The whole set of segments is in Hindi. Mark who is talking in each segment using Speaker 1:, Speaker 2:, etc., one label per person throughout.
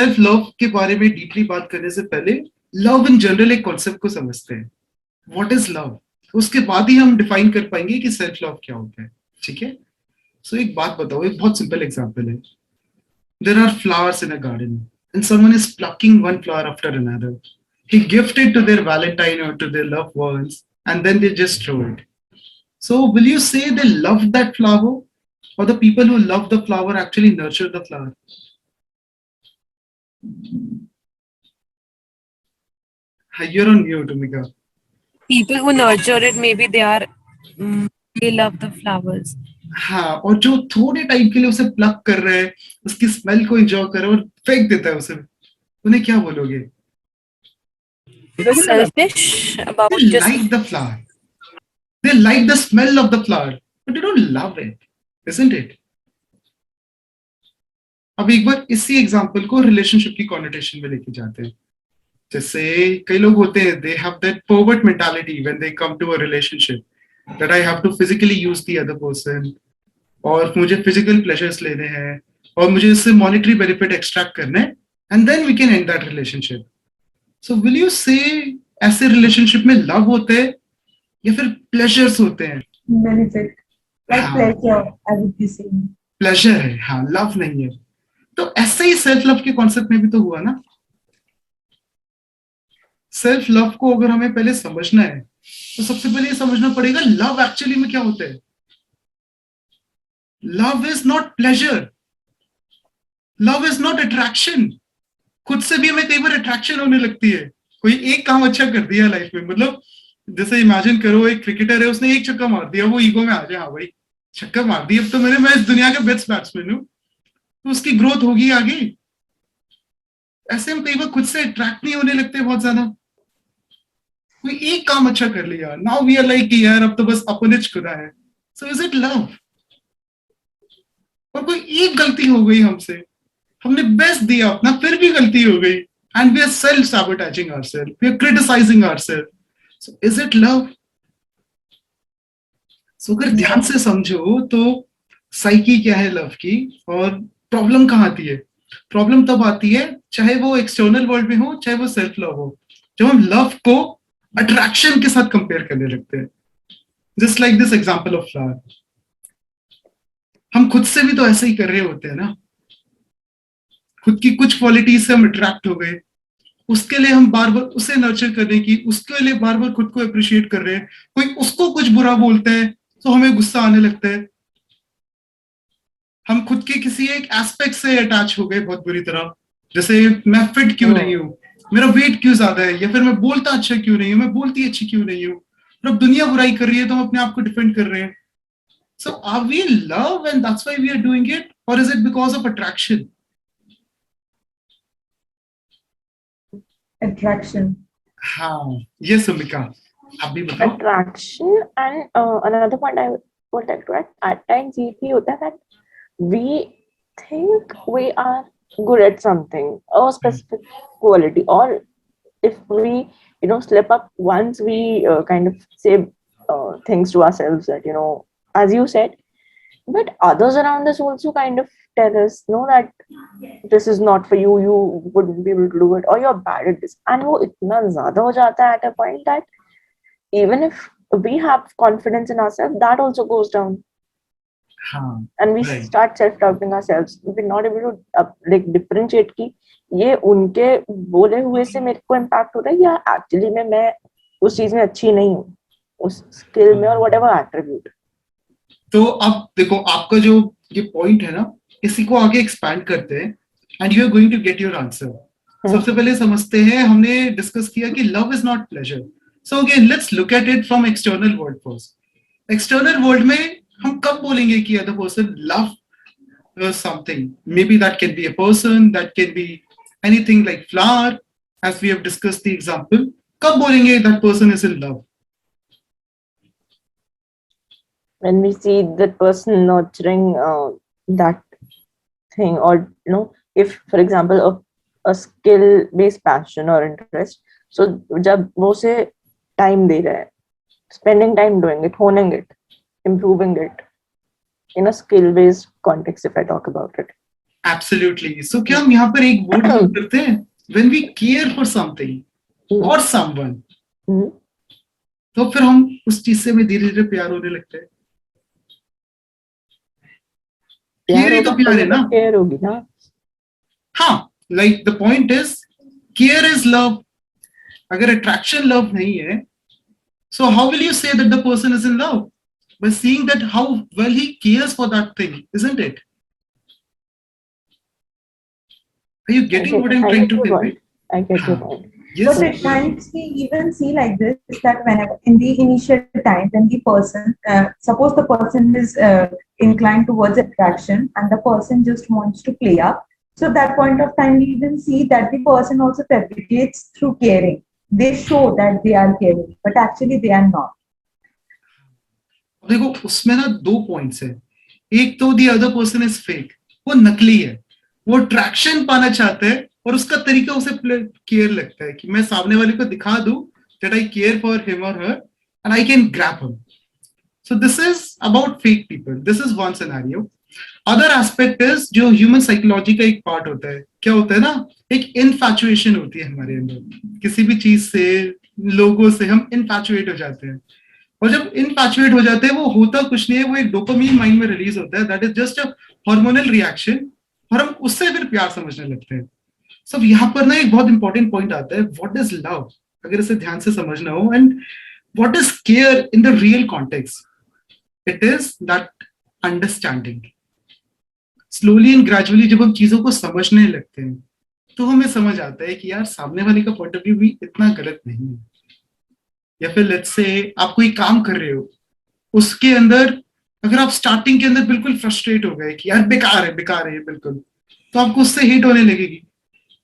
Speaker 1: सेल्फ लव के बारे में डीपली बात करने से पहले लव इन जनरल एक कॉन्सेप्ट को समझते हैं. What is love? उसके बाद ही हम डिफाइन कर पाएंगे कि सेल्फ लव क्या होता है. ठीक है. सो एक बात बताओ, एक बहुत सिंपल एग्जांपल है. There are flowers in a garden and someone is plucking one flower after another. He gifted to their Valentine or to their loved ones, and then they just throw it. So, will you say they loved that flower, or the people who love the flower actually nurture the flower? You're on mute, Omika.
Speaker 2: People who nurture it, maybe they love the flowers.
Speaker 1: हाँ, और जो थोड़े टाइम के लिए उसे प्लक कर रहे हैं, उसकी स्मेल को एंजॉय कर रहे हैं और फेंक देता है उसे, उन्हें क्या बोलोगे?
Speaker 2: Selfish about
Speaker 1: They
Speaker 2: just
Speaker 1: like the flower. They like the smell of the flower, but they don't love it, isn't it? अब एक बार इसी एग्जांपल को रिलेशनशिप की कॉन्नोटेशन में लेके जाते हैं. जैसे कई लोग होते हैं, they have that pervert mentality when they come to a relationship, that I have to physically use the other person, और मुझे फिजिकल प्लेजर्स लेने हैं और मुझे इससे मॉनेटरी बेनिफिट एक्सट्रैक्ट करना है, and then we can and that relationship. So will you say ऐसे रिलेशनशिप में लव होते हैं या फिर प्लेजर्स होते हैं?
Speaker 3: Benefit, like pleasure, I would be saying
Speaker 1: pleasure है, हाँ, लव नहीं है. तो ऐसे ही सेल्फ लव के कॉन्सेप्ट में भी तो हुआ ना. सेल्फ लव को अगर हमें पहले समझना है तो सबसे पहले ये समझना पड़ेगा लव एक्चुअली में क्या होता है. Love is not pleasure, love is not attraction. खुद से भी हमें कई बार अट्रैक्शन होने लगती है. कोई एक काम अच्छा कर दिया लाइफ में, मतलब जैसे इमेजिन करो एक क्रिकेटर है, उसने एक छक्का मार दिया, वो ईगो में आ जाए, हाँ भाई छक्का मार दिया, अब तो मैं इस दुनिया के बेस्ट बैट्समैन हूं, तो उसकी ग्रोथ होगी आगे. ऐसे हम कई बार खुद से अट्रैक्ट नहीं होने लगते बहुत ज्यादा. कोई एक काम अच्छा कर लिया, नाउ वी आर लाइक यार अब तो बस अपने खुदा है. So is it love? और कोई एक गलती हो गई हमसे, हमने बेस्ट दिया अपना, फिर भी गलती हो गई, and we are self sabotaging ourselves, we are criticizing ourselves. So is it love? So अगर ध्यान से समझो तो साइकी क्या है लव की, और प्रॉब्लम कहाँ आती है? प्रॉब्लम तब आती है चाहे वो एक्सटर्नल वर्ल्ड में हो, चाहे वो सेल्फ लव हो, जब हम लव को अट्रैक्शन के साथ कंपेयर करने लगते हैं. Just like this example of flower. हम खुद से भी तो ऐसे ही कर रहे होते हैं ना. खुद की कुछ क्वालिटीज से हम अट्रैक्ट हो गए, उसके लिए हम बार बार उसे नर्चर करने की, उसके लिए बार बार खुद को अप्रिशिएट कर रहे हैं. कोई उसको कुछ बुरा बोलते हैं तो हमें गुस्सा आने लगता है. हम खुद के किसी एक एस्पेक्ट से अटैच हो गए बहुत बुरी तरह. जैसे मैं फिट क्यों नहीं हूँ, मेरा वेट क्यों ज्यादा है, या फिर मैं बोलता अच्छा क्यों नहीं हूँ, मैं बोलती अच्छी क्यों नहीं हूँ. और अब दुनिया बुराई कर रही है तो हम अपने आप को डिफेंड कर रहे हैं. So are we love and that's why we are doing it, or is it because of attraction?
Speaker 3: attraction.
Speaker 1: हाँ, ये सुमिका आप भी बताओ.
Speaker 4: Attraction and another point I would like to add, at times ये भी होता है that we think we are good at something, a specific quality, or if we slip up once, we kind of say things to ourselves that as you said, but others around us also kind of tell us that this is not for you, you wouldn't be able to do it, or you're bad at this, and वो इतना ज़्यादा हो जाता है at a point that even if we have confidence in ourselves, that also goes down. And we start self-doubting ourselves. We're not able to like differentiate कि ये उनके बोले हुए से मेरे को impact हो रहा है, या actually में मैं उस चीज में अच्छी नहीं हूँ, उस स्किल में, और whatever attribute.
Speaker 1: तो अब देखो आपका जो ये पॉइंट है ना, इसी को आगे एक्सपैंड करते हैं and you are going to get your answer. सबसे पहले समझते हैं, हमने डिस्कस किया कि love is not pleasure. So again let's look at it from external world first. External world में हम कब बोलेंगे कि other person love something? May be that can be a person, that can be anything like flower, as we have discussed the example. कब बोलेंगे that person is in love?
Speaker 4: When we see that person nurturing that thing, or if for example a skill based passion or interest, so जब वो से time दे रहा है, spending time doing it, honing it, improving it in a skill based context, if I talk about it.
Speaker 1: Absolutely. So क्या हम यहाँ पर एक वर्ड यूज करते हैं, when we care for something or someone,
Speaker 4: hmm,
Speaker 1: तो फिर हम उस चीज से हमें धीरे धीरे प्यार होने लगता है। केयर
Speaker 4: प्यार
Speaker 1: ही
Speaker 4: होगा
Speaker 1: तो प्यार है
Speaker 4: तो
Speaker 1: ना।
Speaker 4: केयर होगी ना।
Speaker 1: हाँ, like the point is care is love. अगर अट्रैक्शन लव नहीं है, so how will you say that the person is in love? By seeing that how well he cares for that thing, isn't it? Are you getting what I'm
Speaker 4: I
Speaker 1: trying
Speaker 4: get
Speaker 1: to
Speaker 4: your
Speaker 1: convey?
Speaker 4: point. I get your
Speaker 1: हाँ,
Speaker 4: point.
Speaker 1: yes.
Speaker 3: But at times we even see like this, that whenever in the initial time when the person, suppose the person is inclined towards attraction and the person just wants to play up. So at that point of time, we even see that the person also fabricates through caring. They show that they are caring, but actually they are not.
Speaker 1: देखो उसमें ना दो पॉइंट्स है। एक तो the other person is fake, वो नकली है, वो अट्रैक्शन पाना चाहता है और उसका तरीका उसे केयर लगता है कि मैं सामने वाले को दिखा दूं that I care for him or her and I can grab him. So this is about fake people. This is one scenario. Other aspect is जो ह्यूमन साइकोलॉजी का एक पार्ट होता है। क्या होता है ना, एक इनफैचुएशन होती है हमारे अंदर किसी भी चीज से, लोगों से हम इनफैचुएट हो जाते हैं। और जब इनफैचुएट हो जाते हैं, वो होता कुछ नहीं है, वो एक डोपामीन माइंड में रिलीज होता है, that is just a hormonal reaction, और हम उससे फिर प्यार समझने लगते हैं। सब यहाँ पर ना एक बहुत इंपॉर्टेंट पॉइंट आता है, व्हाट इज लव, अगर इसे ध्यान से समझना हो, and what is care in the real context. It is that understanding. Slowly and gradually जब हम चीजों को समझने लगते हैं, तो हमें समझ आता है कि यार सामने वाले का पॉइंट ऑफ व्यू भी इतना गलत नहीं है। या फिर लेट्स से आप कोई काम कर रहे हो, उसके अंदर अगर आप स्टार्टिंग के अंदर बिल्कुल फ्रस्ट्रेट हो गए कि यार बेकार है बिल्कुल, तो आपको उससे हिट होने लगेगी।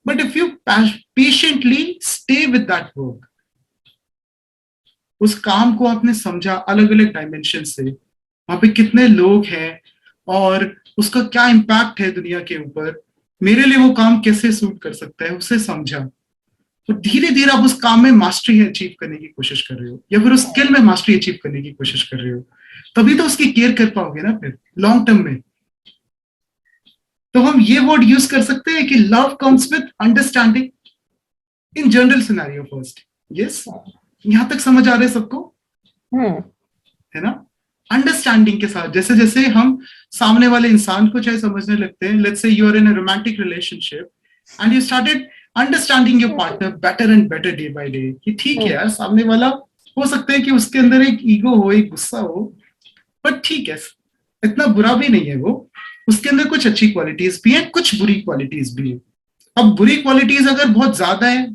Speaker 1: But if you patiently stay with that work, उस काम को आपने समझा अलग अलग डायमेंशन से, वहां पे कितने लोग हैं और उसका क्या इम्पैक्ट है दुनिया के ऊपर, मेरे लिए वो काम कैसे सूट कर सकता है, उसे समझा, तो धीरे धीरे आप उस काम में मास्टरी अचीव करने की कोशिश कर रहे हो, या फिर उस स्किल में मास्टरी अचीव करने की कोशिश कर रहे हो, तभी तो उसकी केयर कर पाओगे ना फिर लॉन्ग टर्म में। तो हम ये वर्ड यूज कर सकते हैं कि love comes with understanding in general scenario first. Yes, यहां तक समझ आ रहे सबको, है ना? अंडरस्टैंडिंग के साथ जैसे जैसे हम सामने वाले इंसान को चाहे समझने लगते हैं, let's say you are in a romantic relationship and you started understanding your partner better and better day by day, कि ठीक है यार सामने वाला हो सकता है कि उसके अंदर एक ईगो हो, एक गुस्सा हो, बट ठीक है, इतना बुरा भी नहीं है वो, उसके अंदर कुछ अच्छी क्वालिटीज भी है, कुछ बुरी क्वालिटीज भी है। अब बुरी क्वालिटीज अगर बहुत ज्यादा है,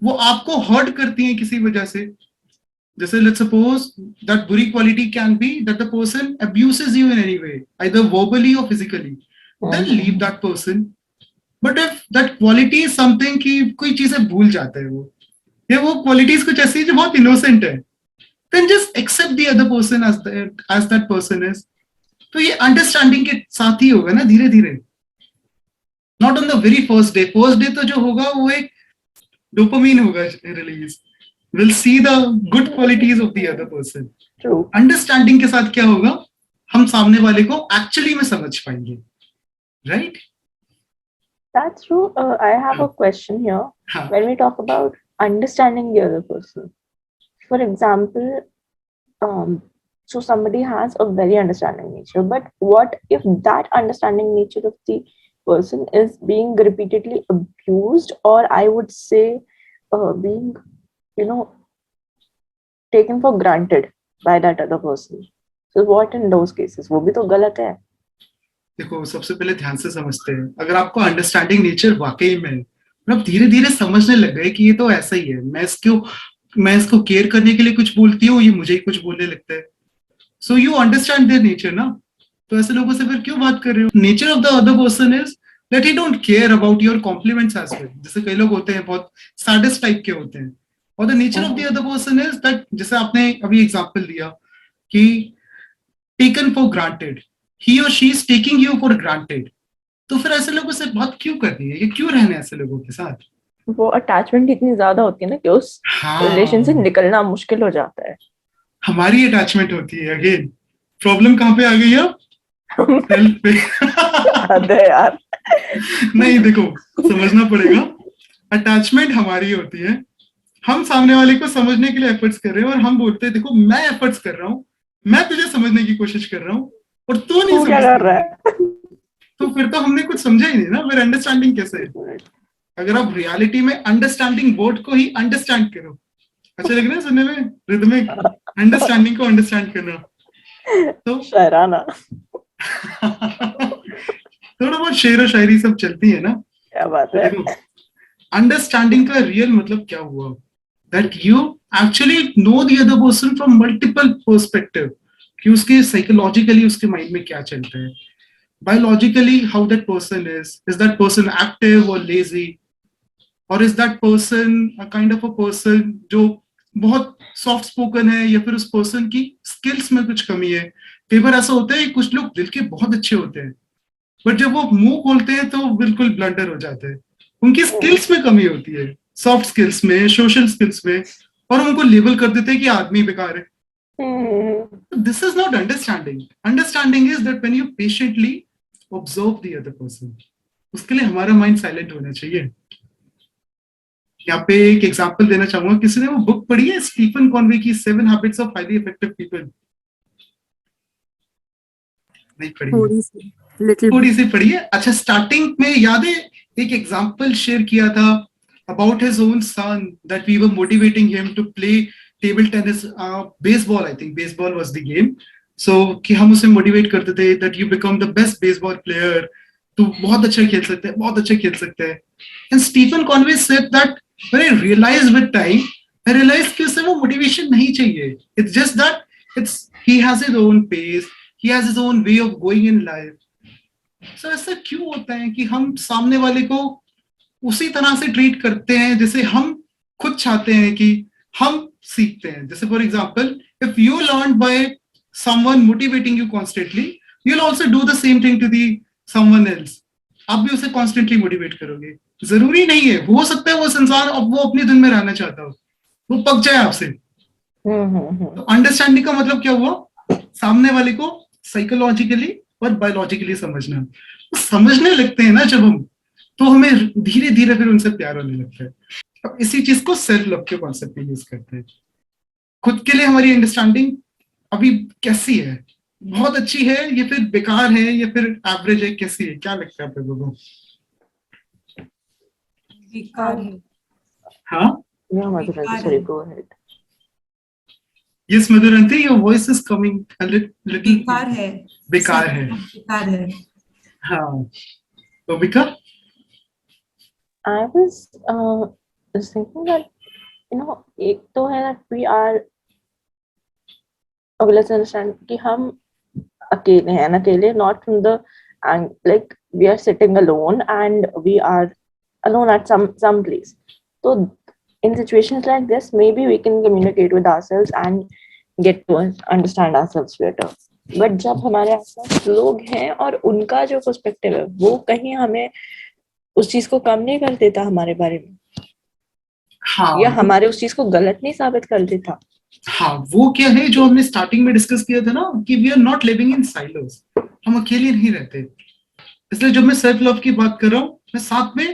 Speaker 1: वो आपको हर्ट करती हैं किसी वजह से, जैसे लेट्स सपोज दैट बुरी quality can be that the person abuses you in any way, either verbally or physically, then leave that person. But if that quality is something कि कोई चीजें भूल जाता है वो, या वो क्वालिटीज कुछ ऐसी जो बहुत इनोसेंट है, then just accept the other person as that person is. तो ये अंडरस्टैंडिंग के साथ ही होगा ना धीरे धीरे, not on the very first day. First day तो जो होगा वो एक डोपामीन होगा release, will see the good qualities of the other person. Understanding के साथ क्या होगा, हम सामने वाले को एक्चुअली में समझ पाएंगे, right?
Speaker 4: That's true. I have a question here. When we talk about understanding the other person, for example, so somebody has a very understanding nature, but what if that understanding nature of the person is being repeatedly abused, or I would say being, taken for granted by that other person? So what in those cases? वो भी तो गलत है।
Speaker 1: देखो सबसे पहले ध्यान से समझते हैं, अगर आपको अंडरस्टैंडिंग नेचर वाकई में, आप धीरे धीरे समझने लग गए कि ये तो ऐसा ही है, मैं इसको केयर करने के लिए कुछ बोलती हूँ, ये मुझे ही कुछ बोलने लगता है, so you understand their nature ना। तो ऐसे लोगों से फिर क्यों बात कर रहे हो? Nature of the other person is that he don't care about your compliments as well. जैसे कई लोग होते हैं बहुत सैडिस्ट टाइप के होते हैं, और the nature of the other person is that, जैसे आपने अभी एग्जांपल दिया कि taken for granted, he or she is taking you for granted, तो फिर ऐसे लोगों से बात क्यों करनी है, ये क्यों रहने ऐसे लोगों के साथ?
Speaker 4: वो अटैचमेंट इतनी ज्यादा होती है ना कि उस रिलेशन से निकलना मुश्किल हो जाता है।
Speaker 1: हमारी अटैचमेंट होती है। अगेन प्रॉब्लम कहाँ पे आ गई अब? सेल्फ पे।
Speaker 4: अरे यार,
Speaker 1: नहीं देखो, समझना पड़ेगा, अटैचमेंट हमारी होती है, हम सामने वाले को समझने के लिए एफर्ट्स कर रहे हैं और हम बोलते हैं देखो मैं एफर्ट्स कर रहा हूँ, मैं तुझे समझने की कोशिश कर रहा हूँ और तू नहीं
Speaker 4: तू क्या
Speaker 1: समझ
Speaker 4: कर रहा है?
Speaker 1: तो फिर तो हमने कुछ समझा ही नहीं ना, फिर अंडरस्टैंडिंग कैसे है? अगर आप रियलिटी में अंडरस्टैंडिंग वर्ड को ही अंडरस्टैंड करो, अच्छा लग रहा है सुनने में, रिदमिक, अंडरस्टैंडिंग को अंडरस्टैंड करना, तो
Speaker 4: शराना,
Speaker 1: थोड़ा बहुत शेर और शायरी सब चलती है ना।
Speaker 4: क्या बात है।
Speaker 1: देखो अंडरस्टैंडिंग का रियल मतलब क्या हुआ, that you actually know the other person from multiple perspective, कि उसके साइकोलॉजिकली उसके माइंड में क्या चलता है, biologically how that person is that person active or lazy, or is that person a kind of a person जो बहुत सॉफ्ट स्पोकन है, या फिर उस पर्सन की स्किल्स में कुछ कमी है। कई बार ऐसा होता है कुछ लोग दिल के बहुत अच्छे होते हैं बट जब वो मुंह खोलते हैं तो बिल्कुल ब्लंडर हो जाते हैं, उनकी स्किल्स में कमी होती है, सॉफ्ट स्किल्स में, सोशल स्किल्स में, और उनको लेबल कर देते हैं कि आदमी बेकार है। This is not understanding. Understanding is that when you patiently observe the other person, उसके लिए हमारा माइंड साइलेंट होना चाहिए। यहाँ पे एक एग्जांपल देना चाहूंगा, किसी ने वो बुक पढ़ी है स्टीफन कॉनवे की 7 habits of highly effective people? नहीं पढ़ी है?
Speaker 2: थोड़ी सी, लिटिल
Speaker 1: थोड़ी सी पढ़ी है। अच्छा, स्टार्टिंग में याद है एक एग्जांपल शेयर किया था about his own son, that we were motivating him to play table tennis, baseball, I think baseball was the game. So कि हम उसे मोटिवेट करते थे that you become the best baseball player, तू बहुत अच्छा खेल सकता है, बहुत अच्छा खेल सकता है। And Stephen Conway said that when I realise with time, I realise कि उसे वो मोटिवेशन नहीं चाहिए, it's just that it's he has his own pace, he has his own way of going in life. So ऐसा क्यों होता है कि हम सामने वाले को उसी तरह से ट्रीट करते हैं जैसे हम खुद चाहते हैं कि हम सीखते हैं। जैसे for example, if you learn by someone motivating you constantly, you will also do the same thing to the someone else. आप भी उसे कॉन्स्टेंटली मोटिवेट करोगे। जरूरी नहीं है, हो सकता है वो इंसान अब वो अपनी धुन में रहना चाहता हो, वो पक जाए आपसे। तो अंडरस्टैंडिंग का मतलब क्या हुआ, सामने वाले को साइकोलॉजिकली और बायोलॉजिकली समझना। तो समझने लगते हैं ना जब हम, तो हमें धीरे धीरे फिर उनसे प्यार होने लगता है। अब इसी चीज को सेल्फ लव के कॉन्सेप्ट में यूज करते हैं। खुद के लिए हमारी अंडरस्टैंडिंग अभी कैसी है, बहुत अच्छी है या फिर बेकार है या फिर एवरेज है, कैसी है, क्या लगता है आप लोगों को?
Speaker 5: बेकार है।
Speaker 1: हाँ,
Speaker 4: Yeah, Madhuranti, sorry, go ahead.
Speaker 1: yes Madhuranti, your voice is coming a little
Speaker 5: बेकार है।
Speaker 1: बेकार है।
Speaker 5: बेकार है।
Speaker 1: हाँ, तो विका?
Speaker 4: I was thinking that, एक तो है that we are, okay, let's understand कि हम अकेले हैं, अकेले, not from the, and like we are sitting alone and we are alone at some place. So in situations like this, maybe we can communicate with ourselves and get to understand ourselves better. But जब हमारे आसपास लोग हैं और उनका जो पर्सपेक्टिव है वो कहीं हमें उस चीज को कम नहीं कर देता हमारे बारे में,
Speaker 1: हाँ,
Speaker 4: या हमारे उस चीज को गलत नहीं साबित कर देता।
Speaker 1: हाँ, वो क्या है जो हमने स्टार्टिंग में डिस्कस किया था ना, कि we are not living in silos, हम अकेले नहीं रहते। इसलिए जब मैं सेल्फ लव की बात कर रहा हूँ, मैं साथ में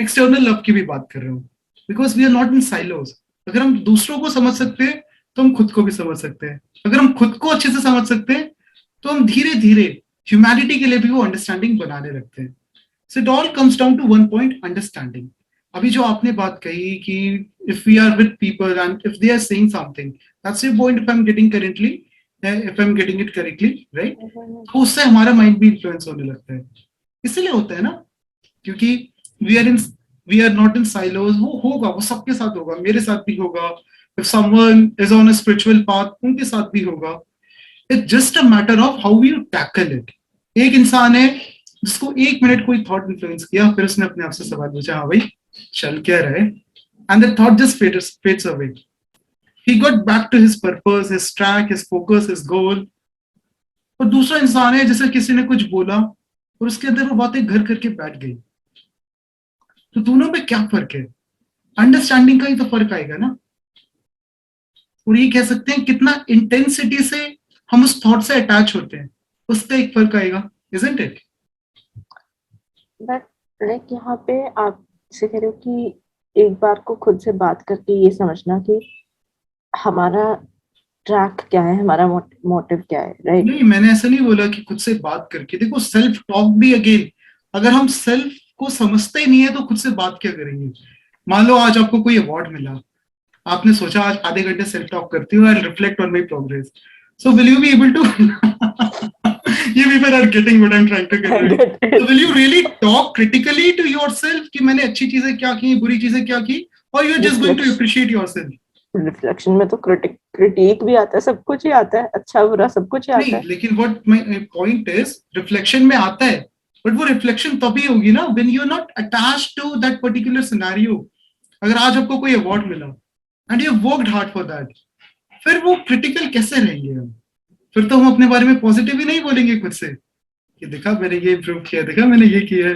Speaker 1: एक्सटर्नल लव की भी बात कर रहा हूँ, because we are not in silos. अगर हम दूसरों को समझ सकते हैं तो हम खुद को भी समझ सकते हैं। अगर हम खुद को अच्छे से समझ सकते हैं तो हम धीरे धीरे ह्यूमैनिटी के लिए भी वो अंडरस्टैंडिंग बनाने लगते हैं। So it all comes down to one point, understanding. अभी जो आपने बात कही कि if we are with people and if they are saying something, that's your point, if I am getting correctly, if I am getting it correctly, right, तो उससे हमारा माइंड भी इन्फ्लुएंस होने लगता है। इसलिए होता है ना, क्योंकि we are not in silos. वो होगा, वो सबके साथ होगा, मेरे साथ भी होगा, if someone is on a spiritual path उनके साथ भी होगा। It's just a matter of how you tackle it. एक इंसान है जिसको 1 मिनट कोई थॉट इन्फ्लुएंस किया, फिर उसने अपने आप से सवाल पूछा, हाँ भाई चल क्या रहा है, and that thought just fades away. He got back to his purpose, his track, his focus, his goal. और दूसरा इंसान है जैसे किसी ने कुछ बोला और उसके अंदर वो बातें घर करके बैठ गई। तो दोनों में क्या फर्क है? अंडरस्टैंडिंग का ही तो फर्क आएगा ना। और ये कह सकते हैं कितना इंटेंसिटी से हम उस थॉट से अटैच होते हैं, उसका एक फर्क आएगा, isn't it?
Speaker 4: बट लाइक यहाँ पे आप से कह रहे हो कि एक बार को खुद से बात करके ये समझना कि हमारा ट्रैक क्या है, हमारा मोटिव क्या है, राइट?
Speaker 1: नहीं, मैंने ऐसा नहीं बोला कि खुद से बात करके। देखो, सेल्फ टॉक भी अगेन, अगर हम सेल्फ को समझते ही नहीं है तो खुद से बात क्या करेंगे? मान लो आज आपको कोई अवार्ड मिला, आपने सोचा आज आधे घंटे सेल्फ टॉक करती हूँ, I reflect on my progress, so will you be able to you people are getting what I'm trying to get, right? So will you really talk critically to yourself कि मैंने अच्छी चीजें क्या की, बुरी चीजें क्या की, or you're just going to appreciate yourself?
Speaker 4: Reflection में तो क्रिटिक भी आता है, सब कुछ ही आता है, अच्छा बुरा सब कुछ ही आता
Speaker 1: नहीं,
Speaker 4: है।
Speaker 1: लेकिन what my point is, reflection में आता है, बट वो रिफ्लेक्शन तभी होगी ना when you're not attached to that particular scenario. अगर आज आपको कोई अवार्ड मिला and you worked hard for that, फिर वो क्रिटिकल कैसे रहेंगे हम? फिर तो हम अपने बारे में पॉजिटिव ही नहीं बोलेंगे खुद से कि देखा मैंने ये इम्प्रूव किया, देखा मैंने ये किया है।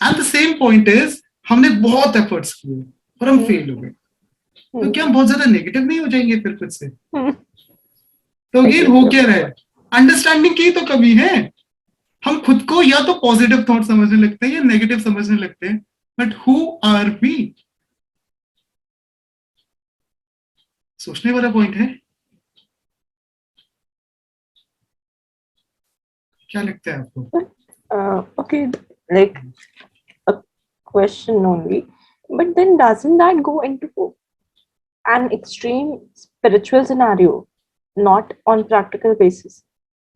Speaker 1: And the same point is, हमने बहुत एफर्ट्स किए और हम फेल हो गए, तो क्या हम बहुत ज्यादा नेगेटिव नहीं हो जाएंगे फिर खुद से? तो अगेन हो क्या रहा है, अंडरस्टैंडिंग की तो कमी है। हम खुद को या तो पॉजिटिव थॉट समझने लगते हैं या नेगेटिव समझने लगते हैं, बट हु आर वी? सोचने वाला पॉइंट है। क्या लगता है आपको?
Speaker 4: Okay, like a question only, but then doesn't that go into an extreme spiritual scenario, not on practical basis?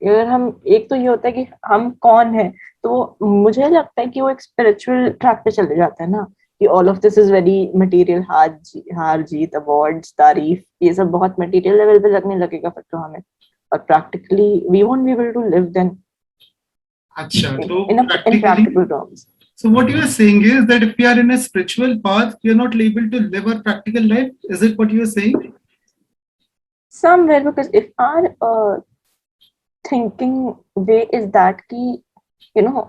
Speaker 4: अगर हम, एक तो ये होता है कि हम कौन है, तो मुझे लगता है कि वो एक स्पिरिचुअल ट्रैक पे चले जाता है ना, कि all of this is very material, हार जीत, अवार्ड्स, तारीफ, ये सब बहुत मटेरियल लेवल पे लगने लगेगा फिर तो हमें, और practically we won't be able to live then
Speaker 1: अच्छा, तो
Speaker 4: in practical terms.
Speaker 1: So what you are saying is that if we are in a spiritual path, we are not able to live our practical life. Is it what you are saying?
Speaker 4: Somewhere, because if our thinking way is that कि you know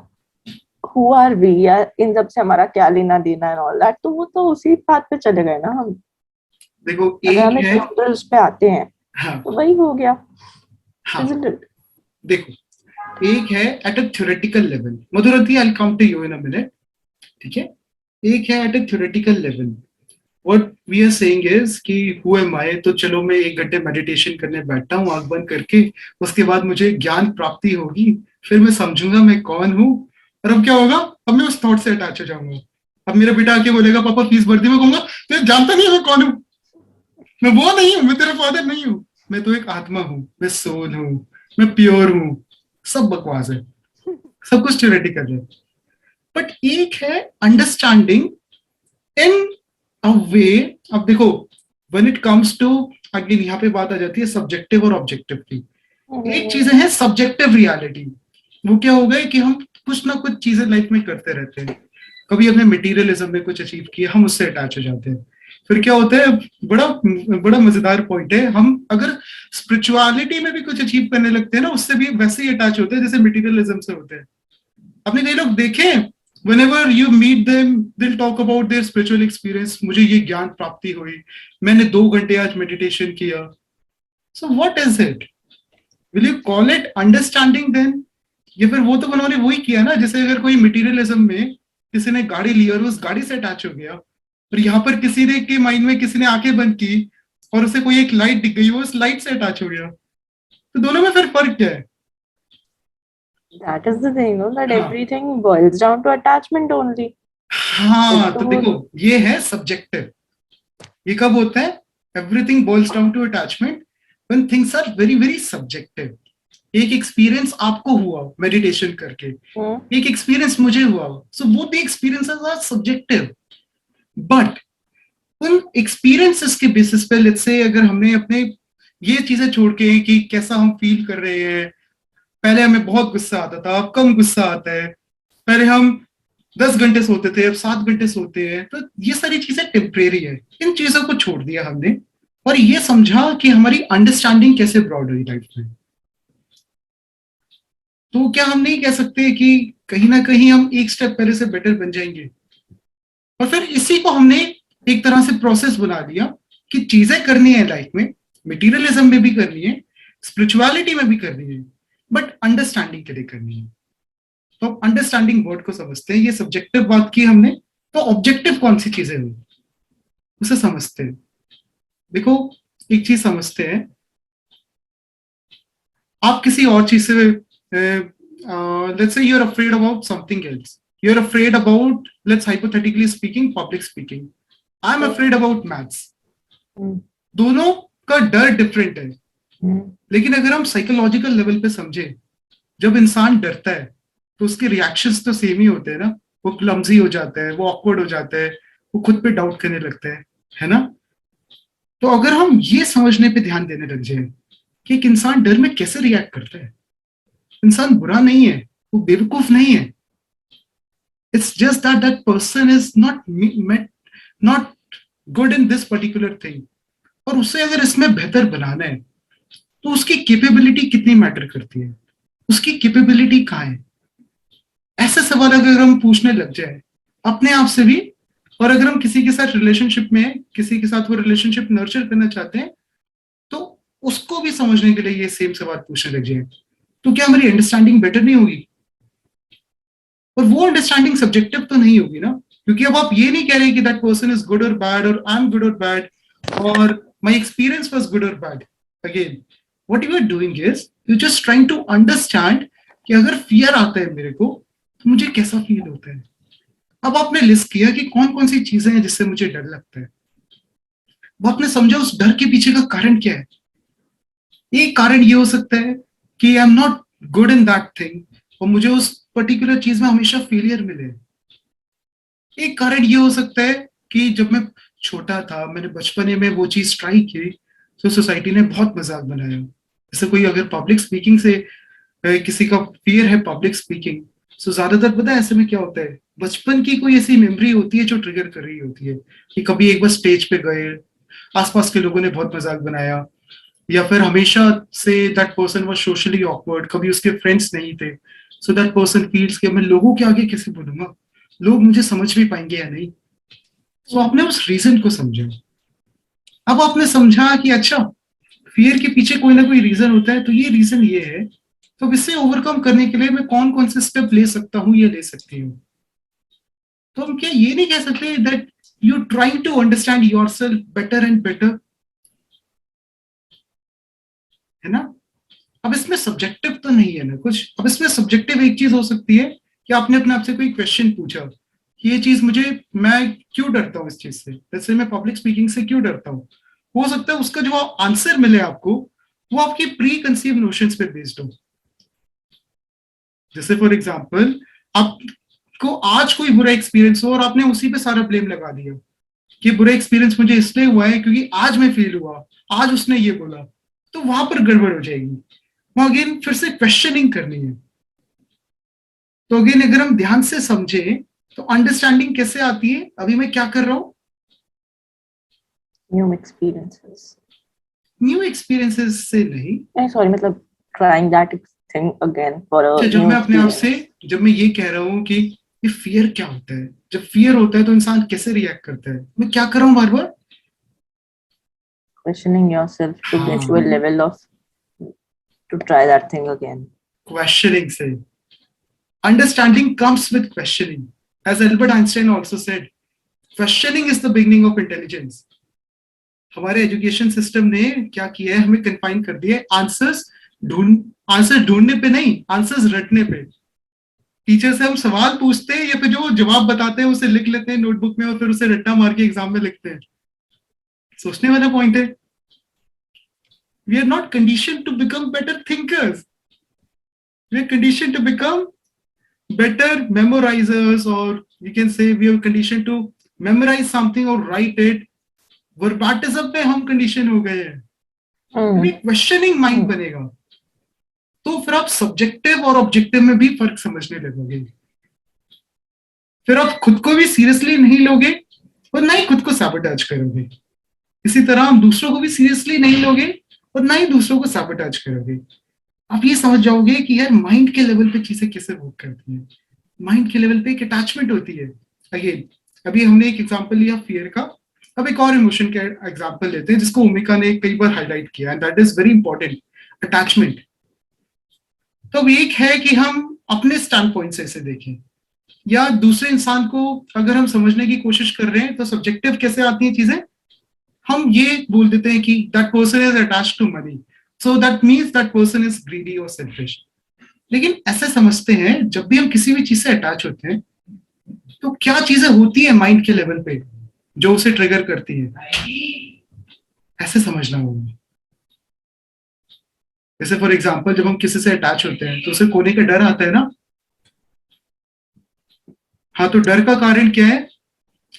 Speaker 4: who are we, या इन सब से हमारा क्या लेना देना and all that, तो वो तो उसी बात पे चले गए ना हम।
Speaker 1: देखो,
Speaker 4: अगर हम
Speaker 1: एक है,
Speaker 4: न्यूट्रल्स पे आते हैं
Speaker 1: हाँ,
Speaker 4: तो वही हो गया,
Speaker 1: हाँ,
Speaker 4: isn't it?
Speaker 1: देखो, एक है at a theoretical level, Madhurati, I will come to you in a minute, ठीक है? एक है at a theoretical level, what we are saying is कि हु एम आई, तो चलो मैं 1 घंटे मेडिटेशन करने बैठता हूँ आंख बंद करके, उसके बाद मुझे ज्ञान प्राप्ति होगी, फिर मैं समझूंगा मैं कौन हूँ, और अब क्या होगा, अब मैं उस थॉट से अटैच हो जाऊंगा। अब मेरा बेटा आके बोलेगा पापा फीस भर दी, मैं कहूंगा तो जानता नहीं है मैं कौन हूँ, मैं वो नहीं हूँ, मैं तेरा फादर नहीं हूँ, मैं तो एक आत्मा हूँ, मैं सोल हूँ, मैं प्योर हूँ। सब बकवास है, सब कुछ थ्योरेटिकल है। बट एक है अंडरस्टैंडिंग इन अ वे। अब देखो, when it comes to, again यहाँ पे बात आ जाती है सब्जेक्टिव और ऑब्जेक्टिव की। एक चीजें हैं सब्जेक्टिव रियलिटी, वो क्या हो गए कि हम कुछ ना कुछ चीजें लाइफ में करते रहते हैं, कभी हमने मटेरियलिज्म में कुछ अचीव किया, हम उससे अटैच हो जाते हैं। फिर क्या होता है, बड़ा बड़ा मजेदार पॉइंट है, हम अगर स्पिरिचुअलिटी में भी कुछ अचीव करने लगते हैं ना, उससे भी वैसे ही अटैच होते हैं जैसे मटेरियलिज्म से होते हैं। आपने कई लोग देखे, whenever you meet them, they'll talk about their spiritual experience, मुझे ये ज्ञान प्राप्ति हुई, मैंने 2 घंटे आज मेडिटेशन किया। So what is it? Will you call it understanding then? या फिर वो तो उन्होंने वही किया ना, जैसे अगर कोई मटेरियलिज्म में किसी ने गाड़ी ली और उस गाड़ी से अटैच हो गया, और यहाँ पर किसी ने के माइंड में किसी ने आंखें बंद की और उसे कोई एक लाइट दिख गई, वो उस लाइट से अटैच हो गया, तो दोनों में फिर फर्क क्या है?
Speaker 4: That is the thing, no? That
Speaker 1: हाँ,
Speaker 4: everything boils down to attachment only.
Speaker 1: हाँ, तो देखो ये है सब्जेक्टिव। ये कब होता है? Everything boils down to attachment when things are very very subjective. एक एक्सपीरियंस आपको हुआ मेडिटेशन करके, एक एक्सपीरियंस मुझे हुआ, so both the experiences are subjective. But उन एक्सपीरियंसेस के बेसिस पे, लेट्स से अगर हमने अपने ये चीजें छोड़ के कि कैसा हम फील कर रहे हैं, पहले हमें बहुत गुस्सा आता था, अब कम गुस्सा आता है, पहले हम 10 घंटे सोते थे, अब 7 घंटे सोते हैं, तो ये सारी चीजें टेम्परेरी है। इन चीजों को छोड़ दिया हमने और ये समझा कि हमारी अंडरस्टैंडिंग कैसे ब्रॉड हुई लाइफ में। तो क्या हम नहीं कह सकते कि कहीं ना कहीं हम एक स्टेप पहले से बेटर बन जाएंगे? और फिर इसी को हमने एक तरह से प्रोसेस बना दिया कि चीजें करनी है लाइफ में, मटेरियलिज्म में भी करनी है, स्पिरिचुअलिटी में भी करनी है, बट अंडरस्टैंडिंग के लिए करनी है। तो अंडरस्टैंडिंग वर्ड को समझते हैं, ये सब्जेक्टिव बात की हमने, तो ऑब्जेक्टिव कौन सी चीजें हुई उसे समझते हैं। देखो एक चीज समझते हैं, आप किसी और चीज से, let's say you are afraid about something else, you are afraid about, let's hypothetically speaking, public speaking, I am afraid about maths. दोनों का डर डिफरेंट है, लेकिन अगर हम साइकोलॉजिकल लेवल पे समझे, जब इंसान डरता है तो उसके रिएक्शंस तो सेम ही होते हैं ना, वो क्लमजी हो जाता है, वो ऑकवर्ड हो जाता है, वो खुद पे डाउट करने लगता है ना। तो अगर हम ये समझने पे ध्यान देने लग जाए कि एक इंसान डर में कैसे रिएक्ट करता है, इंसान बुरा नहीं है, वो बेवकूफ नहीं है, it's just that that person is not good in this particular thing, और उसे अगर इसमें बेहतर बनाना है तो उसकी कैपेबिलिटी कितनी मैटर करती है, उसकी कैपेबिलिटी कहाँ है। ऐसे सवाल अगर हम पूछने लग जाए अपने आप से भी, और अगर हम किसी के साथ रिलेशनशिप में, किसी के साथ वो रिलेशनशिप नर्चर करना चाहते हैं, तो उसको भी समझने के लिए ये सेम सवाल पूछने लग जाए, तो क्या हमारी अंडरस्टैंडिंग बेटर नहीं होगी? और वो अंडरस्टैंडिंग सब्जेक्टिव तो नहीं होगी ना, क्योंकि अब आप ये नहीं कह रहे कि दैट पर्सन इज गुड और बैड, और आई एम गुड और बैड, और माई एक्सपीरियंस वॉज गुड और bad. Again what you are doing is you just trying to understand कि अगर फियर आता है मेरे को तो मुझे कैसा फील होता है। अब आपने लिस्ट किया कि कौन कौन सी चीजें हैं जिससे मुझे डर लगता है, वो आपने समझा उस डर के पीछे का कारण क्या है। एक कारण ये हो सकता है कि I am not good in that thing और मुझे उस पर्टिकुलर चीज में हमेशा फेलियर मिले। एक कारण ये हो सकता है कि जब मैं छोटा था, मैंने बचपने में वो चीज ट्राई की तो सोसाइटी ने बहुत मजाक बनाया। जैसे कोई अगर पब्लिक स्पीकिंग से किसी का फियर है पब्लिक स्पीकिंग, तो ज्यादातर पता है ऐसे में क्या होता है, बचपन की कोई ऐसी मेमोरी होती है जो ट्रिगर कर रही होती है कि कभी एक बार स्टेज पे गए, आसपास के लोगों ने बहुत मजाक बनाया, या फिर हमेशा say that person was socially awkward, कभी उसके फ्रेंड्स नहीं थे, सो दैट पर्सन फील्स कि मैं लोगों के आगे कैसे बोलूंगा, लोग मुझे समझ भी पाएंगे या नहीं। तो आपने उस रीजन को समझा। अब आपने समझा कि अच्छा फियर के पीछे कोई ना कोई रीजन होता है, तो ये रीजन ये है, तो इससे ओवरकम करने के लिए मैं कौन कौन से स्टेप ले सकता हूं या ले सकती हूँ। तो हम क्या ये नहीं कह सकते that you trying to understand yourself better and better, है ना। अब इसमें सब्जेक्टिव तो नहीं है ना कुछ। अब इसमें सब्जेक्टिव एक चीज हो सकती है कि आपने अपने आप से कोई क्वेश्चन पूछा कि ये चीज मुझे, मैं क्यों डरता हूँ इस चीज से, जैसे मैं पब्लिक स्पीकिंग से क्यों डरता हूँ। हो सकता है उसका जो आंसर मिले आपको वो आपकी प्री कंसीव नोशंस पे बेस्ड हो। जैसे फॉर एग्जांपल आपको आज कोई बुरा एक्सपीरियंस हो और आपने उसी पे सारा ब्लेम लगा दिया कि बुरा एक्सपीरियंस मुझे इसलिए हुआ है क्योंकि आज मैं फेल हुआ, आज उसने ये बोला, तो वहां पर गड़बड़ हो जाएगी। वहां अगेन फिर से क्वेश्चनिंग करनी है। तो अगेन अगर हम ध्यान से समझे तो अंडरस्टैंडिंग कैसे आती है। अभी मैं क्या कर रहा हूं,
Speaker 4: New experiences.
Speaker 1: न्यू एक्सपीरियंसेस से नहीं,
Speaker 4: सॉरी मतलब trying that thing again for a
Speaker 1: जब
Speaker 4: new
Speaker 1: मैं अपने आप से,
Speaker 4: experience.
Speaker 1: जब मैं ये कह रहा हूँ कि ये फियर क्या होता है, जब फियर होता है तो इंसान कैसे रिएक्ट करता है, मैं क्या कर रहा हूँ बार बार
Speaker 4: Questioning yourself to get to a level of to try that thing again.
Speaker 1: Questioning से। Understanding comes with questioning, as Albert Einstein also said, questioning is the beginning of intelligence. हमारे एजुकेशन सिस्टम ने क्या किया है, हमें कन्फाइन कर दिया है आंसर्स ढूंढने पे नहीं, आंसर्स रटने पे। टीचर से हम सवाल पूछते हैं या फिर जो जवाब बताते हैं उसे लिख लेते हैं नोटबुक में और फिर उसे रट्टा मार के एग्जाम में लिखते हैं। सोचने वाला पॉइंट है, we are not condition to become better thinkers, we are condition to become better memorisers, or you can say we are condition to memorise something और राइट इट। वर्बाटिज्म पे हम कंडीशन हो गए हैं, क्वेश्चनिंग माइंड बनेगा तो फिर आप सब्जेक्टिव और ऑब्जेक्टिव में भी फर्क समझने लगोगे। फिर आप खुद को भी सीरियसली नहीं लोगे और ना ही खुद को सैबोटेज करोगे। इसी तरह हम दूसरों को भी सीरियसली नहीं लोगे और ना ही दूसरों को सैबोटेज करोगे। आप ये समझ जाओगे कि यार माइंड के लेवल पे चीजें कैसे वर्क करती हैं। माइंड के लेवल पे एक अटैचमेंट होती है। अगेन अभी हमने एक एग्जांपल लिया फियर का, अब एक और इमोशन का एग्जांपल लेते हैं जिसको ओमिका ने कई बार हाईलाइट किया, and that is very important, attachment. तो अब एक है कि हम अपने स्टैंड पॉइंट से इसे देखें, या दूसरे इंसान को अगर हम समझने की कोशिश कर रहे हैं तो सब्जेक्टिव कैसे आती हैं चीजें, हम ये बोल देते हैं कि that person is attached to money, so that means that person is greedy और सेल्फिश। लेकिन ऐसे समझते हैं जब भी हम किसी भी चीज से अटैच होते हैं तो क्या चीजें होती है माइंड के लेवल पे जो उसे ट्रिगर करती है, ऐसे समझना होगा। जैसे फॉर एग्जाम्पल जब हम किसी से अटैच होते हैं तो उसे खोने का डर आता है ना। हाँ, तो डर का कारण क्या है?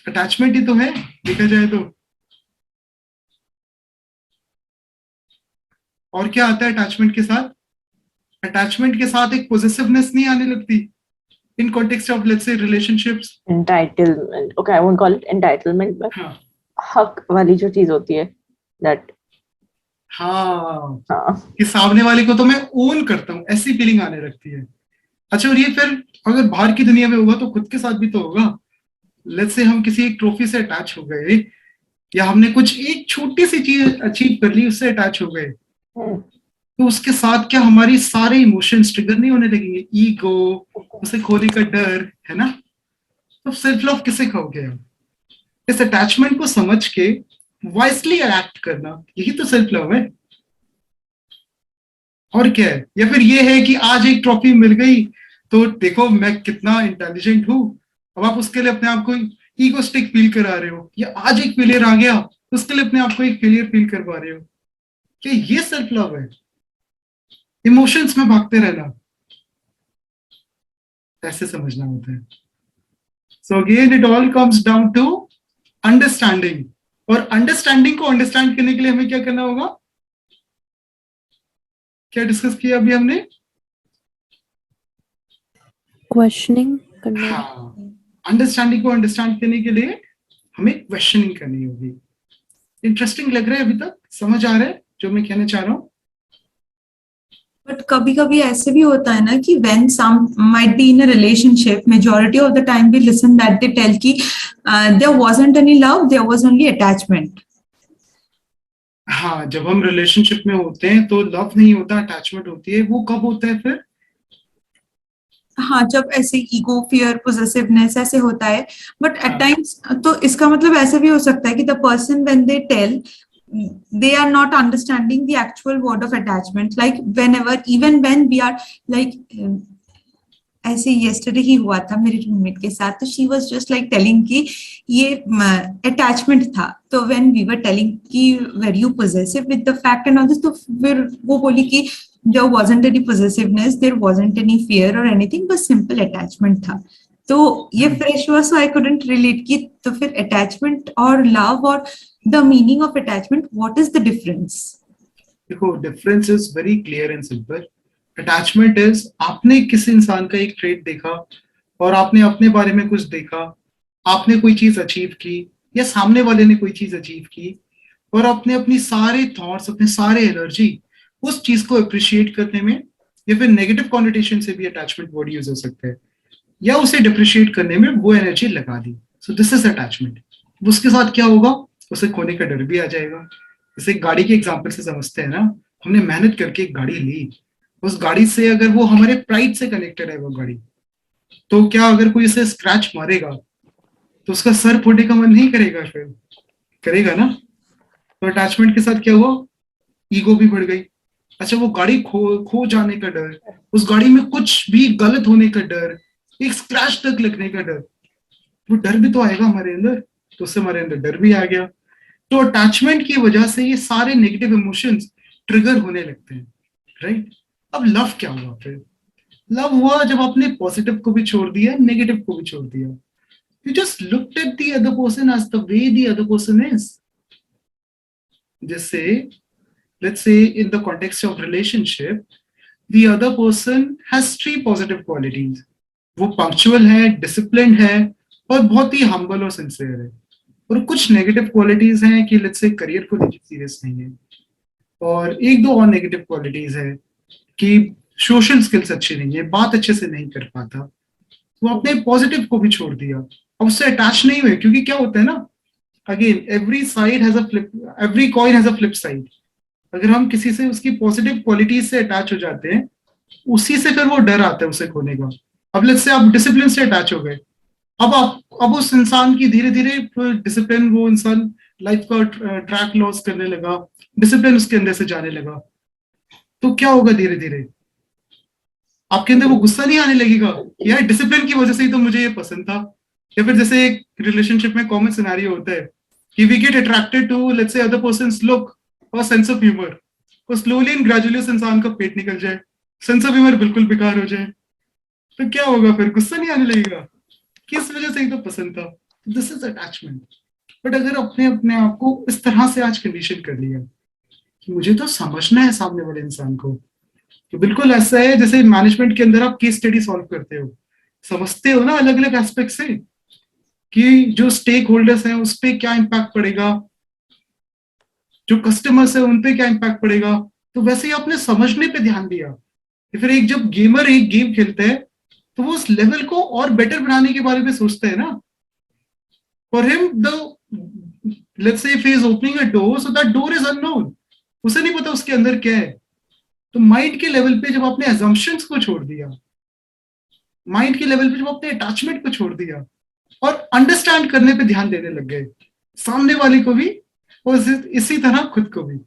Speaker 1: अटैचमेंट ही तो है देखा जाए तो। और क्या आता है अटैचमेंट के साथ? अटैचमेंट के साथ एक पोजेसिवनेस नहीं आने लगती in context of let's say relationships?
Speaker 4: Entitlement. Okay, I won't call it entitlement, but
Speaker 1: हाँ
Speaker 4: हक वाली जो चीज होती है, that
Speaker 1: हाँ,
Speaker 4: हाँ
Speaker 1: कि सामने वाले को तो मैं ओन करता हूँ, ऐसी फीलिंग आने लगती है। अच्छा, और ये फिर अगर बाहर की दुनिया में होगा तो खुद के साथ भी तो होगा। लेट्स से हम किसी एक ट्रॉफी से अटैच हो गए, या हमने कुछ एक छोटी सी चीज अचीव कर ली, उससे अटैच हो गए, तो उसके साथ क्या हमारी सारे इमोशंस ट्रिगर नहीं होने लगेंगे? ईगो, उसे खोने का डर, है ना? तो सेल्फ लव किसे कहोगे आप? इस अटैचमेंट को समझ के वाइसली एक्ट करना, यही तो सेल्फ लव है। और क्या है? या फिर ये है कि आज एक ट्रॉफी मिल गई तो देखो मैं कितना इंटेलिजेंट हूं, अब आप उसके लिए अपने आप को ईगोस्टिक फील करा रहे हो। या आज एक फेलियर आ गया, उसके लिए अपने आप को एक फेलियर फील करवा रहे हो। क्या ये सेल्फ लव है? इमोशंस में भागते रहना, ऐसे समझना होता है। So again it all comes down to understanding. और अंडरस्टैंडिंग को अंडरस्टैंड करने के लिए हमें क्या करना होगा? क्या डिस्कस किया अभी हमने?
Speaker 2: क्वेश्चनिंग करना।
Speaker 1: हाँ, अंडरस्टैंडिंग को अंडरस्टैंड करने के लिए हमें क्वेश्चनिंग करनी होगी। इंटरेस्टिंग लग रहा है अभी तक? समझ आ रहा है जो मैं कहना चाह रहा हूँ?
Speaker 5: बट कभी कभी ऐसे भी होता है ना कि when some might be in a relationship, majority of the time we listen that they tell कि there wasn't any love, there was only attachment.
Speaker 1: हाँ, जब हम रिलेशनशिप में होते हैं तो लव नहीं होता, अटैचमेंट होती है। वो कब होता है फिर?
Speaker 5: हाँ, जब ऐसे ईगो, फियर, पोजेसिवनेस ऐसे होता है। बट एट
Speaker 1: हाँ।
Speaker 5: टाइम्स तो इसका मतलब ऐसे भी हो सकता है कि the person when they tell they are not understanding the actual word of attachment, like whenever, even when we are like ऐसे yesterday ही हुआ था मेरे रूममेट के साथ, तो she was just like telling कि ये attachment था, तो when we were telling कि were you possessive with the fact and all this, तो फिर वो बोली कि there wasn't any possessiveness, there wasn't any fear or anything, बस simple attachment था। तो ये फ्रेश हुआ, सो आई couldn't relate कि तो फिर attachment और love और the meaning of attachment, what is the difference?
Speaker 1: देखो, difference is very clear and simple. Attachment is आपने किसी इंसान का एक ट्रेट देखा और आपने अपने बारे में कुछ देखा, आपने कोई चीज अचीव की या सामने वाले ने कोई चीज अचीव की, और आपने अपनी सारे थॉट्स, अपने सारे एनर्जी उस चीज को अप्रिशिएट करने में, या फिर नेगेटिव कॉन्नोटेशन से भी अटैचमेंट वर्ड यूज हो सकता है, या उसे डिप्रिशिएट करने में वो एनर्जी लगा दी। So this is attachment. उसके साथ क्या होगा? उसे खोने का डर भी आ जाएगा। जैसे गाड़ी के एग्जांपल से समझते हैं ना, हमने मेहनत करके एक गाड़ी ली, उस गाड़ी से अगर वो हमारे प्राइड से कनेक्टेड है वो गाड़ी, तो क्या अगर कोई इसे स्क्रैच मारेगा तो उसका सर फोड़ने का मन नहीं करेगा? फिर करेगा ना। तो अटैचमेंट के साथ क्या हुआ? ईगो भी बढ़ गई। अच्छा, वो गाड़ी खो जाने का डर, उस गाड़ी में कुछ भी गलत होने का डर, एक स्क्रैच तक लगने का डर, वो डर भी तो आएगा हमारे अंदर, तो उससे हमारे अंदर डर भी आ गया। तो अटैचमेंट की वजह से ये सारे नेगेटिव इमोशंस ट्रिगर होने लगते हैं, राइट? अब लव क्या हुआ फिर? लव हुआ जब आपने पॉजिटिव को भी छोड़ दिया, नेगेटिव को भी छोड़ दिया। You just looked at the other person as the way the other person is. जैसे let's say in the context of relationship, the other person has 3 positive qualities. वो पंक्चुअल है, डिसिप्लिन्ड है और बहुत ही हम्बल और सिंसियर है। और कुछ नेगेटिव क्वालिटीज हैं कि लेट्स से करियर को लेकर सीरियस नहीं है, और 1-2 और नेगेटिव क्वालिटीज है कि सोशल स्किल्स अच्छी नहीं है, बात अच्छे से नहीं कर पाता। तो आपने पॉजिटिव को भी छोड़ दिया, अब उससे अटैच नहीं हुए। क्योंकि क्या होता है ना, again every side has a flip, every coin has a flip side. अगर हम किसी से उसकी पॉजिटिव क्वालिटीज से अटैच हो जाते हैं उसी से फिर वो डर आता है उसे खोने का। अब लेट्स से आप डिसिप्लिन से अटैच हो गए, अब उस इंसान की धीरे धीरे डिसिप्लिन, वो इंसान लाइफ का ट्रैक लॉस करने लगा, डिसिप्लिन उसके अंदर से जाने लगा, तो क्या होगा धीरे धीरे आपके अंदर वो गुस्सा नहीं आने लगेगा कि यार डिसिप्लिन की वजह से ही तो मुझे ये पसंद था। या फिर जैसे एक रिलेशनशिप में कॉमन सिनेरियो होता है कि we get attracted to let's say other persons look और सेंस ऑफ ह्यूमर, और स्लोली एंड ग्रेजुअली उस इंसान का पेट निकल जाए, सेंस ऑफ ह्यूमर बिल्कुल बेकार हो जाए, तो क्या होगा फिर? गुस्सा नहीं आने लगेगा कि इस वजह से ही तो पसंद था। This is attachment. बट अगर अपने अपने आप को इस तरह से आज कंडीशन कर लिया कि मुझे तो समझना है सामने वाले इंसान को, तो बिल्कुल ऐसा है जैसे मैनेजमेंट के अंदर आप केस स्टडी सॉल्व करते हो, समझते हो ना अलग अलग एस्पेक्ट से कि जो स्टेक होल्डर्स हैं उस पर क्या इम्पैक्ट पड़ेगा, जो कस्टमर्स है उन पे क्या इम्पैक्ट पड़ेगा, तो वैसे ही आपने समझने पे ध्यान दिया। फिर एक जब गेमर एक गेम खेलता है तो वो उस लेवल को और बेटर बनाने के बारे में सोचता है ना। For him the let's say if he is opening a door, so that door is unknown, उसे नहीं पता उसके अंदर क्या है। तो माइंड के लेवल पे जब आपने assumptions को छोड़ दिया, माइंड के लेवल पे जब आपने अटैचमेंट को छोड़ दिया और अंडरस्टैंड करने पे ध्यान देने लग गए, सामने वाले को भी और इसी तरह खुद को भी,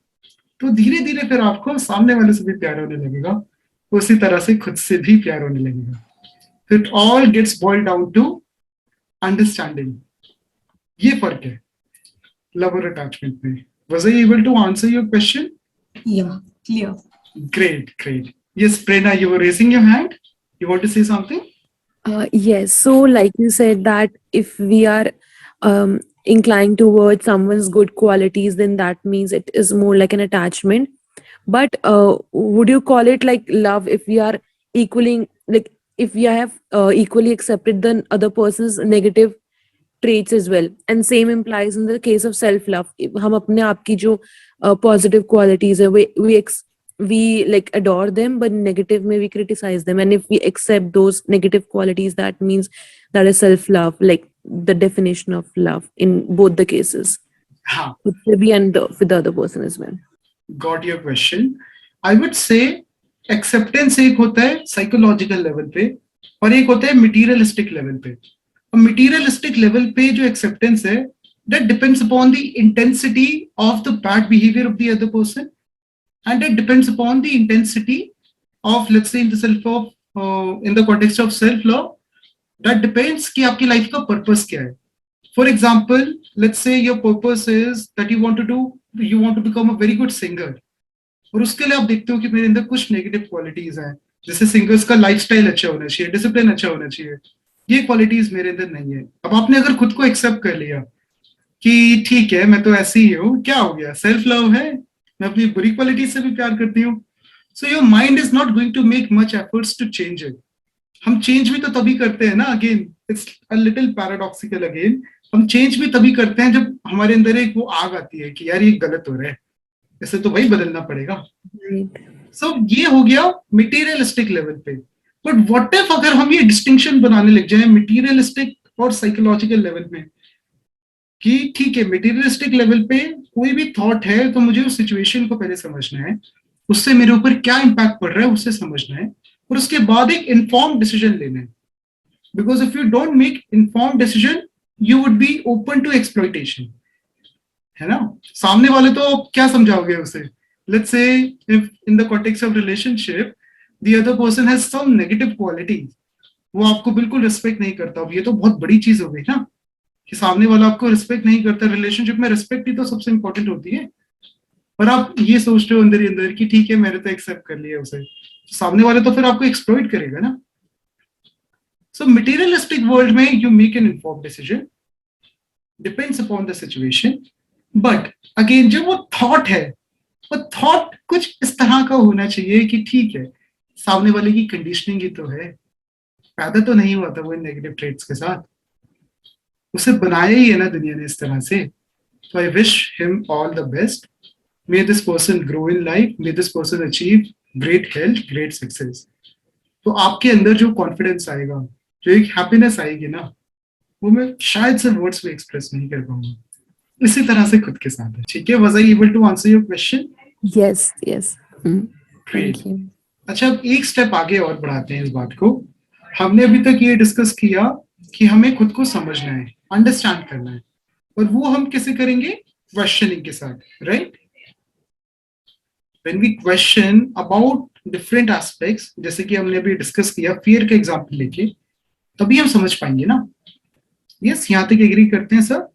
Speaker 1: तो धीरे धीरे फिर आपको सामने वाले से भी प्यार होने लगेगा, उसी तरह से खुद से भी प्यार होने लगेगा। It all gets boiled down to understanding. ये फर्क है लव और अटैचमेंट में। Was I able to answer your question?
Speaker 5: Yeah, clear.
Speaker 1: Great, great. Yes, Prerna, you were raising your hand. You want to say something?
Speaker 2: Yes. So, like you said, that if we are inclined towards someone's good qualities, then that means it is more like an attachment. But would you call it like love if we are equally, like if we have equally accepted the other person's negative traits as well? And same implies in the case of self love. हम अपने आप की जो positive qualities है, we like adore them, but negative में we criticize them. And if we accept those negative qualities, that means that is self love, like the definition of love in both the cases.
Speaker 1: हाँ,
Speaker 2: With me and with the other person as well.
Speaker 1: got your question. I would say acceptance एक होता है psychological level पे और एक होता है materialistic level पे। और materialistic level पे जो acceptance है, that depends upon the intensity of the bad behavior of the other person, and it depends upon the intensity of, let's say, in the context of self love, that depends कि आपकी लाइफ का पर्पस क्या है। For example, let's say your purpose is that you want to become a very good singer, और उसके लिए आप देखते हो कि मेरे अंदर कुछ नेगेटिव क्वालिटीज हैं, जैसे सिंगर्स का लाइफस्टाइल अच्छा होना चाहिए, डिसिप्लिन अच्छा होना चाहिए, ये क्वालिटीज मेरे अंदर नहीं है। अब आपने अगर खुद को एक्सेप्ट कर लिया कि ठीक है मैं तो ऐसे ही हूँ, क्या हो गया, सेल्फ लव है, मैं अपनी बुरी क्वालिटी से भी प्यार करती हूँ, so your mind is not going to make much efforts to change it. हम चेंज भी तो तभी करते हैं ना, again it's a little paradoxical, again हम चेंज भी तभी करते हैं जब हमारे अंदर एक वो आग आती है कि यार ये गलत हो रहा है, इसे तो भाई बदलना पड़ेगा। सो ये हो गया मटेरियलिस्टिक लेवल पे। बट व्हाट इफ अगर हम ये डिस्टिंक्शन बनाने लग जाए मटेरियलिस्टिक और साइकोलॉजिकल लेवल पे, कि ठीक है मटेरियलिस्टिक लेवल पे कोई भी थॉट है तो मुझे उस सिचुएशन को पहले समझना है, उससे मेरे ऊपर क्या इम्पैक्ट पड़ रहा है उससे समझना है, और उसके बाद एक इन्फॉर्म डिसीजन लेना है। Because if you don't make inform decision you would be open to exploitation, है ना। सामने वाले तो क्या समझाओगे उसे, let's say if in the context of relationship the other person has some negative qualities, वो आपको बिल्कुल रिस्पेक्ट नहीं करता, अब ये तो बहुत बड़ी चीज हो गई ना कि सामने वाला आपको रिस्पेक्ट नहीं करता। रिलेशनशिप में रिस्पेक्ट ही तो सबसे इंपॉर्टेंट होती है, पर आप ये सोचते हो अंदर ही अंदर कि ठीक है मैंने तो एक्सेप्ट कर लिया उसे, सामने वाले तो फिर आपको एक्सप्लॉइट करेगा ना। सो मटेरियलिस्टिक वर्ल्ड में you make an informed decision, depends upon the situation. But again जब वो थॉट है, वो थॉट कुछ इस तरह का होना चाहिए कि ठीक है सामने वाले की कंडीशनिंग ही तो है, पैदा तो नहीं हुआ था वो नेगेटिव ट्रेट्स के साथ, उसे बनाया ही है ना दुनिया ने इस तरह से। So I wish him all the best. May this person grow in life. May this person achieve great health, great success. तो आपके अंदर जो कॉन्फिडेंस आएगा, जो एक हैप्पीनेस आएगी ना, वो मैं शायद से वर्ड्स में एक्सप्रेस नहीं कर पाऊंगा। इसी तरह से खुद के साथ है। ठीक है, was I able to answer your question?
Speaker 2: Yes, yes.
Speaker 1: Great.
Speaker 2: Thank you.
Speaker 1: अच्छा, अब एक स्टेप आगे और बढ़ाते हैं इस बात को। हमने अभी तक ये डिस्कस किया कि हमें खुद को समझना है, अंडरस्टैंड करना है, और वो हम कैसे करेंगे? क्वेश्चनिंग के साथ, right? When we question about different aspects, जैसे कि हमने अभी डिस्कस किया फियर का एग्जांपल लेके, तभी हम समझ पाएंगे ना। यस, यहाँ तक एग्री करते हैं सर?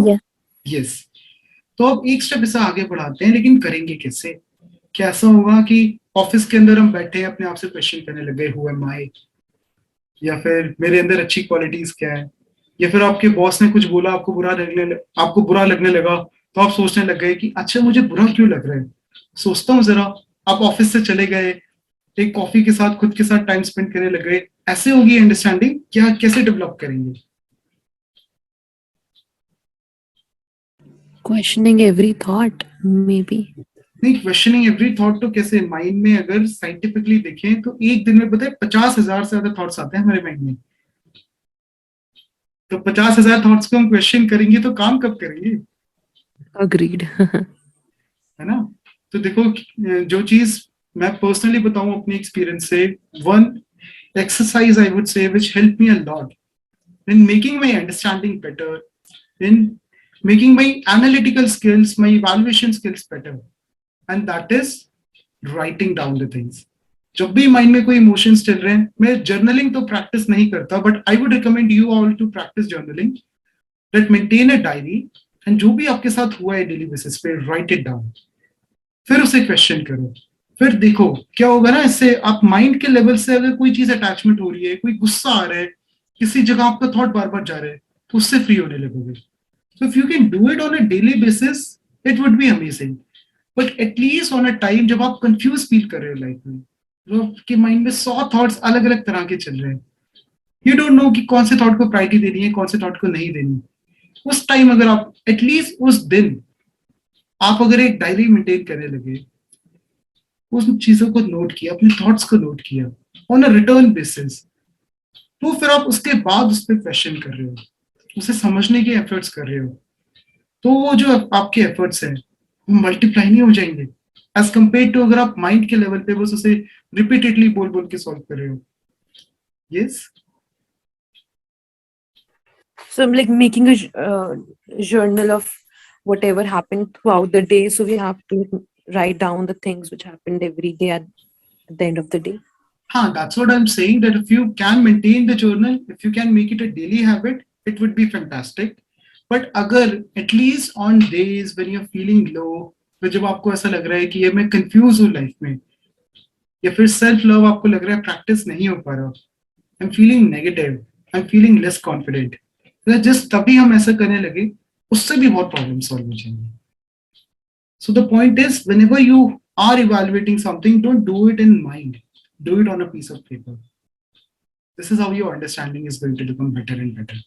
Speaker 2: Yeah.
Speaker 1: यस। तो अब एक स्टेप ऐसा आगे बढ़ाते हैं, लेकिन करेंगे कैसे? कैसा होगा कि ऑफिस के अंदर हम बैठे हैं, अपने आप से क्वेश्चन करने लगे, हु एम आई, या फिर मेरे अंदर अच्छी क्वालिटीज क्या है, या फिर आपके बॉस ने कुछ बोला, आपको बुरा लगने लगा, तो आप सोचने लग गए कि अच्छा मुझे बुरा क्यों लग रहा है, सोचता हूँ जरा। आप ऑफिस से चले गए, एक कॉफी के साथ खुद के साथ टाइम स्पेंड करने लग गए। ऐसे होगी अंडरस्टैंडिंग? क्या कैसे डेवलप करेंगे?
Speaker 2: Questioning every thought, maybe.
Speaker 1: नहीं, क्वेश्चनिंग एवरी थॉट तो कैसे? माइंड में अगर साइंटिफिकली देखें तो एक दिन में पता है 50,000 से ज्यादा थॉट्स आते हैं हमारे माइंड में। तो 50,000 थॉट्स को हम क्वेश्चन करेंगे तो काम कब करेंगे?
Speaker 2: Agreed.
Speaker 1: है ना? तो देखो, जो चीज मैं पर्सनली बताऊं अपने एक्सपीरियंस से, one exercise I would say which helped me a lot in making my understanding better, in making my analytical skills, my evaluation skills better, and that is writing down the things. जब भी माइंड में कोई इमोशंस चल रहे हैं, मैं जर्नलिंग तो प्रैक्टिस नहीं करता, but I would recommend you all to practice journaling, that maintain a diary, and जो भी आपके साथ हुआ है डेली बेसिस पे, राइट इट डाउन, फिर उसे क्वेश्चन करो। फिर देखो क्या होगा ना, इससे आप माइंड के लेवल से अगर कोई चीज अटैचमेंट हो रही है, कोई गुस्सा आ रहा है, किसी जगह आपका थॉट बार बार जा रहा है, तो उससे फ्री होने लगोगे। So if you can do it on a daily basis, it would be amazing. But at least on a time जब आप कंफ्यूज फील कर रहे हो लाइफ में, तो आपके माइंड में 100 थॉट्स अलग अलग तरह के चल रहे हैं, यू डोंट नो कि कौन से थॉट को प्रायोरिटी देनी है, कौन से थॉट को नहीं देनी। उस टाइम अगर आप एटलीस्ट उस दिन आप अगर एक डायरी मेंटेन करने लगे, उन चीजों को नोट किया, अपने थॉट्स को नोट किया ऑन अ रिटर्न बेसिस, तो फिर आप उसके बाद उस पर क्वेश्चन कर रहे हो, उसे समझने के एफर्ट्स कर रहे हो, तो वो जो आपके एफर्ट्स हैं वो मल्टीप्लाई नहीं हो जाएंगे एज कंपेयर टू अगर आप माइंड के लेवल पे बस उसे रिपीटेडली बोल बोल के सॉल्व कर रहे हो। Yes.
Speaker 2: So I'm like making a journal of whatever happened throughout the day. So we have to write down the things which happened every day at the end of the day.
Speaker 1: हाँ, that's what I'm saying, that if you can maintain the journal, if you can make it a daily habit, it would be fantastic. But अगर at least on days when you're feeling low, तो जब आपको ऐसा लग रहा है कि ये मैं कंफ्यूज हूँ लाइफ में, या फिर सेल्फ लव आपको लग रहा है प्रैक्टिस नहीं हो पा रहा, I am feeling negative, I am feeling less confident, just तभी हम ऐसा करने लगे, उससे भी बहुत प्रॉब्लम सॉल्व हो जाएंगे। So the point is, whenever you are evaluating something, don't do it in mind. Do it on a piece of paper. This is how your understanding is going to become better and better.